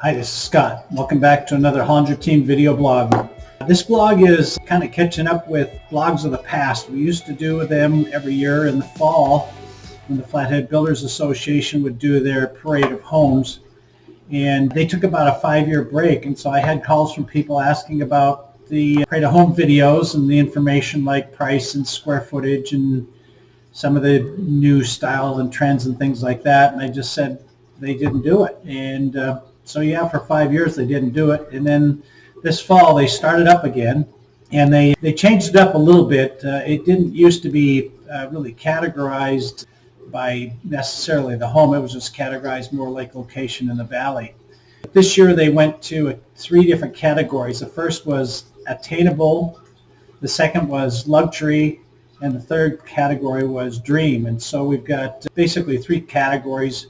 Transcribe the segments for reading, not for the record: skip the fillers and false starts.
Hi, this is Scott. Welcome back to another Hollinger Team video blog. This blog is kind of catching up with blogs of the past. We used to do them every year in the fall when the Flathead Builders Association would do their parade of homes. And they took about a 5-year break, and so I had calls from people asking about the parade of home videos and the information like price and square footage and some of the new style and trends and things like that. And I just said they didn't do it. And so yeah, for 5 years they didn't do it. And then this fall they started up again, and they changed it up a little bit. It didn't used to be really categorized by necessarily the home. It was just categorized more like location in the valley. This year they went to 3 different categories. The first was Attainable, the second was Luxury, and the third category was Dream. And so we've got basically 3 categories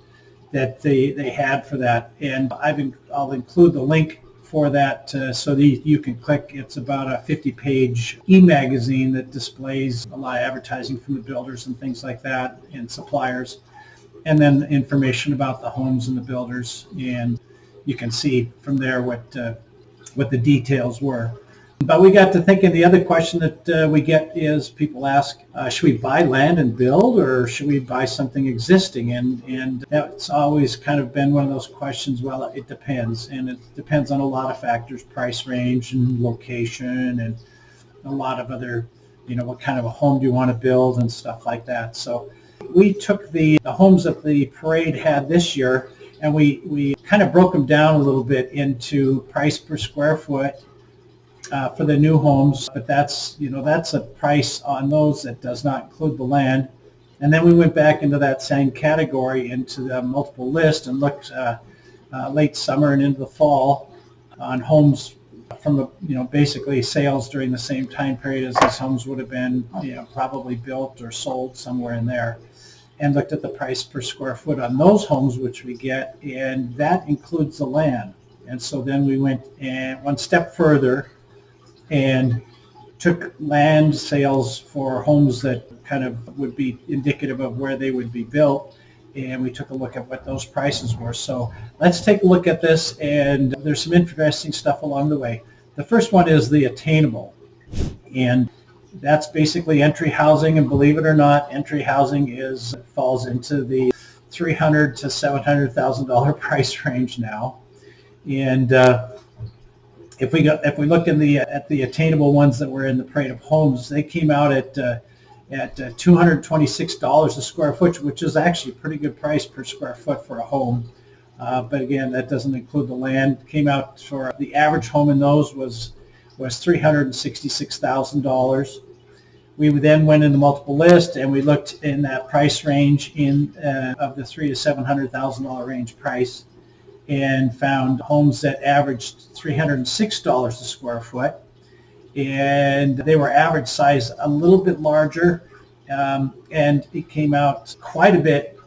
that they had for that. And I'll include the link for that so that you can click. It's about a 50-page e-magazine that displays a lot of advertising from the builders and things like that and suppliers, and then information about the homes and the builders. And you can see from there what the details were. But we got to thinking, the other question that we get is people ask, should we buy land and build, or should we buy something existing? And that's always kind of been one of those questions. Well, it depends, and it depends on a lot of factors: price range and location, and a lot of other, what kind of a home do you want to build and stuff like that. So we took the homes that the parade had this year, and we kind of broke them down a little bit into price per square foot for the new homes, but that's a price on those that does not include the land. And then we went back into that same category, into the multiple list, and looked late summer and into the fall on homes from basically sales during the same time period as these homes would have been probably built or sold, somewhere in there, and looked at the price per square foot on those homes which we get, and that includes the land. And so then we went one step further and took land sales for homes that kind of would be indicative of where they would be built, and we took a look at what those prices were. So let's take a look at this, and there's some interesting stuff along the way. The first one is the Attainable, and that's basically entry housing, and believe it or not, entry housing falls into the $300,000 to $700,000 price range now. And if we look at the Attainable ones that were in the parade of homes, they came out at $226 a square foot, which is actually a pretty good price per square foot for a home. But again, that doesn't include the land. Came out for the average home in those was $366,000. We then went in the multiple list, and we looked in that price range of the $300,000 to $700,000 range price, and found homes that averaged $306 a square foot, and they were average size, a little bit larger, and it came out quite a bit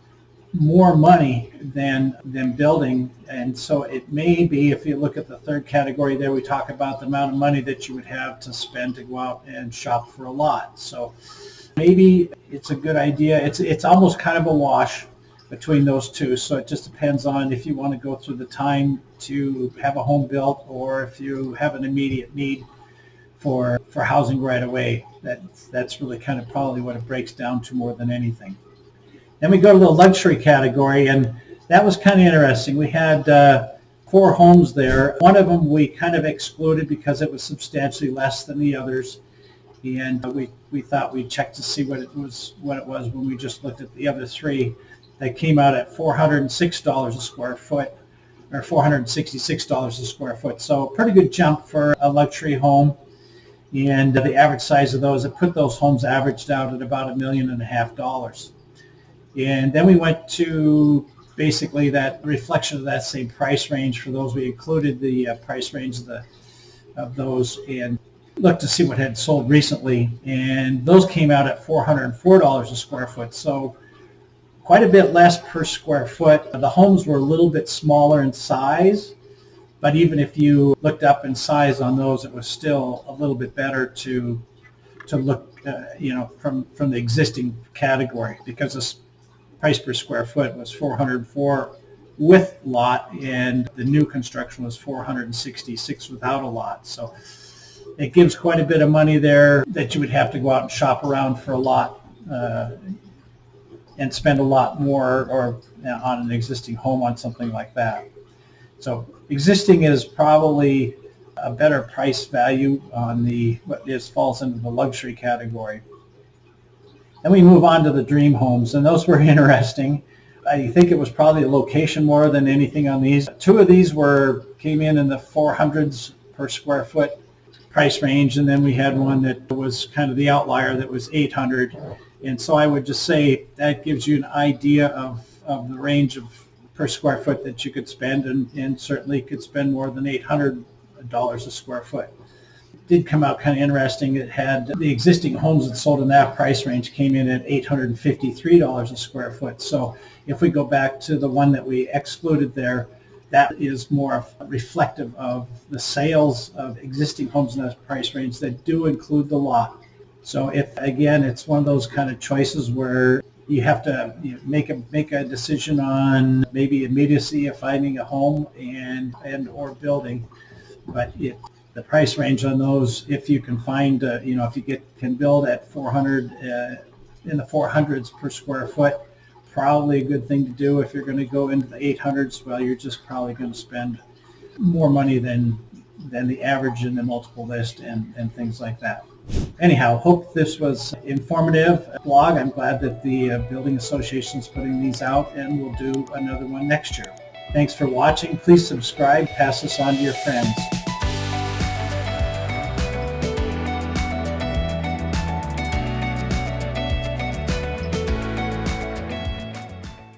more money than building. And so it may be, if you look at the third category there, we talk about the amount of money that you would have to spend to go out and shop for a lot. So maybe it's a good idea. It's almost kind of a wash between those two. So it just depends on if you want to go through the time to have a home built, or if you have an immediate need for housing right away. That's really kind of probably what it breaks down to more than anything. Then we go to the luxury category, and that was kind of interesting. We had 4 homes there. One of them we kind of excluded because it was substantially less than the others, and we thought we'd check to see what it was when we just looked at the other 3. That came out at $406 a square foot, or $466 a square foot. So pretty good jump for a luxury home. And the average size of those, it put those homes averaged out at about $1.5 million. And then we went to basically that reflection of that same price range for those. We included the price range of those and looked to see what had sold recently. And those came out at $404 a square foot. So quite a bit less per square foot. The homes were a little bit smaller in size, but even if you looked up in size on those, it was still a little bit better to look, from the existing category, because the price per square foot was $404 with lot, and the new construction was $466 without a lot. So it gives quite a bit of money there that you would have to go out and shop around for a lot and spend a lot more or on an existing home on something like that. So existing is probably a better price value on what falls into the luxury category. Then we move on to the dream homes, and those were interesting. I think it was probably the location more than anything on these. Two of these came in the 400s per square foot price range, and then we had one that was kind of the outlier that was 800. And so I would just say that gives you an idea of the range of per square foot that you could spend, and certainly could spend more than $800 a square foot. It did come out kind of interesting. It had the existing homes that sold in that price range came in at $853 a square foot. So if we go back to the one that we excluded there, that is more reflective of the sales of existing homes in that price range that do include the lot. So it's one of those kind of choices where you have to make a decision on maybe immediacy of finding a home and or building. But the price range on those, if you can find, if you can build at 400 in the 400s per square foot, probably a good thing to do. If you're going to go into the 800s, well, you're just probably going to spend more money than the average in the multiple list and things like that. Anyhow, hope this was informative blog. I'm glad that the Building Association is putting these out, and we'll do another one next year. Thanks for watching. Please subscribe. Pass this on to your friends.